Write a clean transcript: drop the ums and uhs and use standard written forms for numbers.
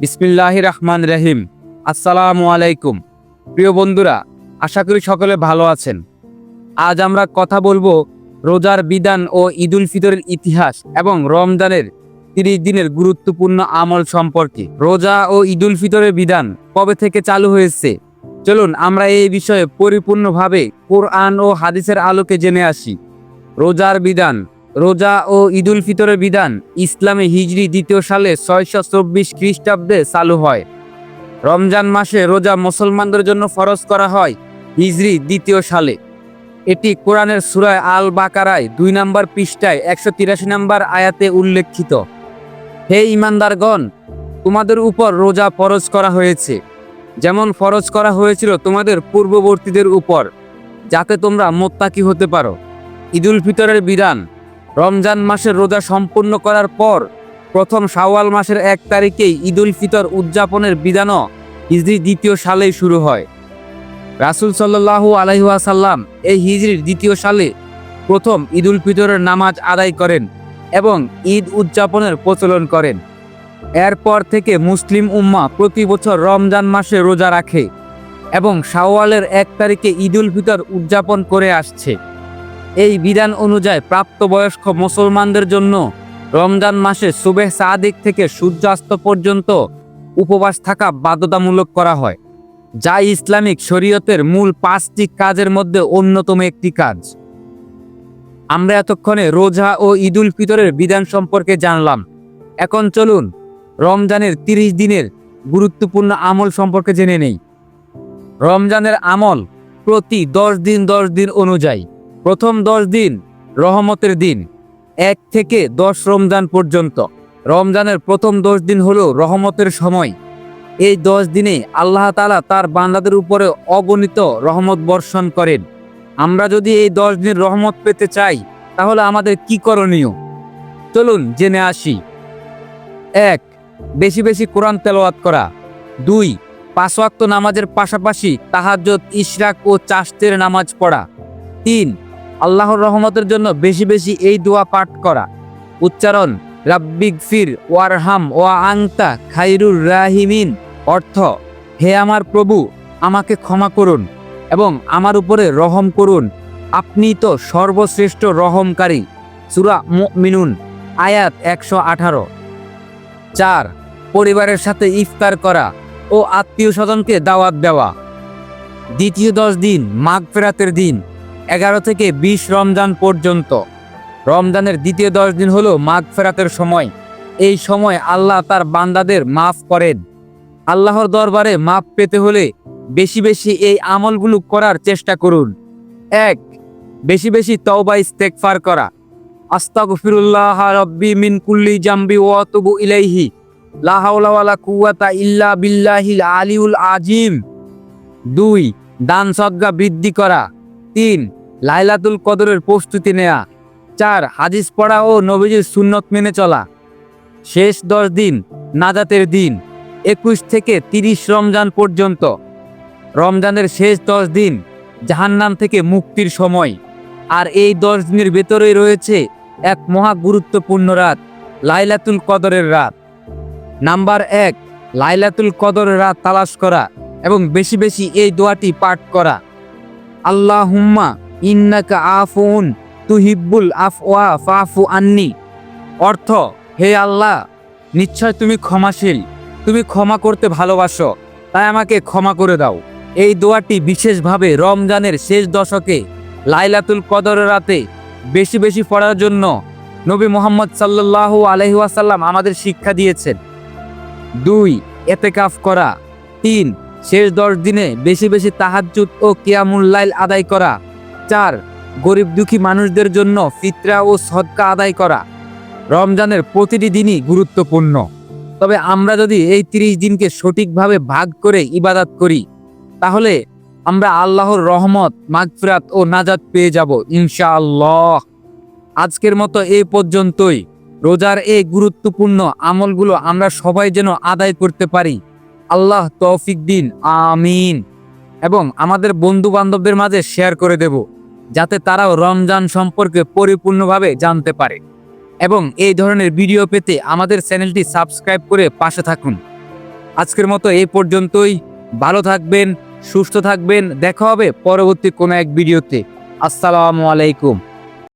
বিসমিল্লাহির রহমানির রহিম। আসসালামু আলাইকুম। প্রিয় বন্ধুরা, আশা করি সকলে ভালো আছেন। আজ আমরা কথা বলবো রোজার বিধান ও ঈদুল ফিতরের ইতিহাস এবং রমজানের 30 দিনের গুরুত্বপূর্ণ আমল সম্পর্কে। রোজা ও ঈদুল ফিতরের বিধান কবে থেকে চালু হয়েছে, চলুন আমরা এই বিষয়ে পরিপূর্ণভাবে কোরআন ও হাদিসের আলোকে জেনে আসি। রোজার বিধান। রোজা ও ঈদুল ফিতরের বিধান ইসলামে হিজরি 2য় সালে 624 খ্রিস্টাব্দে চালু হয়। রমজান মাসে রোজা মুসলমানদের জন্য ফরজ করা হয় হিজরি 2য় সালে। এটি কোরআনের সূরা আল বাকারায় 2 নম্বর পৃষ্ঠায় 183 নম্বর আয়াতে উল্লেখিত। হে ঈমানদারগণ, তোমাদের উপর রোজা ফরজ করা হয়েছে, যেমন ফরজ করা হয়েছিল তোমাদের পূর্ববর্তীদের উপর, যাতে তোমরা মুত্তাকি হতে পারো। ঈদুল ফিতরের বিধান। রমজান মাসের রোজা সম্পূর্ণ করার পর প্রথম শাওয়াল মাসের 1 তারিখেই ঈদুল ফিতর উদযাপনের বিধানও হিজরি 2য় সালেই শুরু হয়। রাসূল সাল্লাল্লাহু আলাইহি ওয়াসাল্লাম এই হিজরির 2য় সালে প্রথম ঈদুল ফিতরের নামাজ আদায় করেন এবং ঈদ উদযাপনের প্রচলন করেন। এরপর থেকে মুসলিম উম্মাহ প্রতি বছর রমজান মাসে রোজা রাখে এবং শাওয়ালের 1 তারিখে ঈদুল ফিতর উদযাপন করে আসছে। এই বিধান অনুযায়ী প্রাপ্তবয়স্ক মুসলমানদের জন্য রমজান মাসে সুবহ সাদিক থেকে সূর্যাস্ত পর্যন্ত উপবাস থাকা বাধ্যতামূলক করা হয়, যা ইসলামিক শরীয়তের মূল 5টি কাজের মধ্যে অন্যতম একটি কাজ। আমরা এতক্ষণে রোজা ও ঈদুল ফিতরের বিধান সম্পর্কে জানলাম। এখন চলুন রমজানের 30 দিনের গুরুত্বপূর্ণ আমল সম্পর্কে জেনে নেই। রমজানের আমল প্রতি 10 দিন 10 দিন অনুযায়ী। প্রথম 10 দিন রহমতের দিন, 1 থেকে 10 রমজান পর্যন্ত। রমজানের প্রথম 10 দিন হলো রহমতের সময়। এই 10 দিনে আল্লাহ তাআলা তার বান্দাদের উপরে অগণিত রহমত বর্ষণ করেন। আমরা যদি এই 10 দিন রহমত পেতে চাই, তাহলে আমাদের কি করণীয়, চলুন জেনে আসি। 1. বেশি বেশি কোরআন তেলাওয়াত করা। 2. 5 ওয়াক্ত নামাজের পাশাপাশি তাহাজ্জুদ, ইশরাক ও চাশতের নামাজ পড়া। 3. আল্লাহর রহমতের জন্য বেশি বেশি এই দোয়া পাঠ করা। উচ্চারণ: রাব্বিগফির ওয়ারহাম ওয়া আনতা খায়রুর রাহিমিন। অর্থ: হে আমার প্রভু, আমাকে ক্ষমা করুন এবং আমার উপরে রহম করুন, আপনি তো সর্বশ্রেষ্ঠ রহমকারী। সূরা মুমিনুন আয়াত 118। 4. পরিবারের সাথে ইফতার করা ও আত্মীয় স্বজনকে দাওয়াত দেওয়া। দ্বিতীয় 10 দিন মাগফিরাতের দিন, 11 থেকে 20 রমজান পর্যন্ত। রমজানের দ্বিতীয় 10 দিন হলো মাগফিরাতের সময়। এই সময় আল্লাহ তার বান্দাদের মাফ করেন। আল্লাহর দরবারে মাফ পেতে হলে বেশি বেশি এই আমলগুলো করার চেষ্টা করুন। 1. বেশি বেশি তওবা ইস্তেগফার করা। আস্তাগফিরুল্লাহ রাব্বি মিন কুল্লি জামবি ওয়া আতুবু ইলাইহি, লা হাওলা ওয়ালা কুওয়াতা ইল্লা বিল্লাহিল আলিউল আযীম। 2. দান সদকা বৃদ্ধি করা। 3. লাইলাতুল কদরের প্রস্তুতি নেওয়া। 4. হাদিস পড়া ও নবীজির সুন্নত মেনে চলা। শেষ 10 দিন নাজাতের দিন, 21 থেকে 30 রমজান পর্যন্ত। রমজানের শেষ 10 দিন জাহান্নাম থেকে মুক্তির সময়। আর এই 10 দিনের ভেতরেই রয়েছে এক মহা গুরুত্বপূর্ণ রাত, লাইলাতুল কদরের রাত। নাম্বার 1, লাইলাতুল কদরের রাত তালাশ করা এবং বেশি বেশি এই দোয়াটি পাঠ করা। আল্লাহুম্মা ইন্নাকা আফুন তুহিব্বুল আফওয়া ফাফু আন্নি। অর্থ: হে আল্লাহ, নিশ্চয় তুমি ক্ষমাশীল, তুমি ক্ষমা করতে ভালোবাসো, তাই আমাকে ক্ষমা করে দাও। এই দোয়াটি বিশেষভাবে রমজানের শেষ দশকে লাইলাতুল কদরের রাতে বেশি বেশি পড়ার জন্য নবী মুহাম্মদ সাল্লাল্লাহু আলাইহি ওয়াসাল্লাম আমাদের শিক্ষা দিয়েছেন। 2. ইতিকাফ করা। 3. শেষ 10 দিনে বেশি বেশি তাহাজ্জুদ ও কিয়ামুল লাইল আদায় করা। 4. গরিব দুঃখী মানুষদের জন্য ফিতরা ও সদকা আদায় করা। রমজানের প্রতিটি দিনই গুরুত্বপূর্ণ, তবে আমরা যদি এই 30 দিনকে সঠিকভাবে ভাগ করে ইবাদত করি, তাহলে আমরা আল্লাহর রহমত, মাগফিরাত ও নাজাত পেয়ে যাব ইনশাআল্লাহ। আজকের মতো এই পর্যন্তই। রোজার এই গুরুত্বপূর্ণ আমলগুলো আমরা সবাই যেন আদায় করতে পারি। আল্লাহ তৌফিক দিন, আমিন। এবং আমাদের বন্ধু বান্ধবদের মাঝে শেয়ার করে দেব, যাতে তারাও রমজান সম্পর্কে পরিপূর্ণভাবে জানতে পারে। এবং এই ধরনের ভিডিও পেতে আমাদের চ্যানেলটি সাবস্ক্রাইব করে পাশে থাকুন। আজকের মতো এই পর্যন্তই। ভালো থাকবেন, সুস্থ থাকবেন। দেখা হবে পরবর্তী কোনো এক ভিডিওতে। আসসালামু আলাইকুম।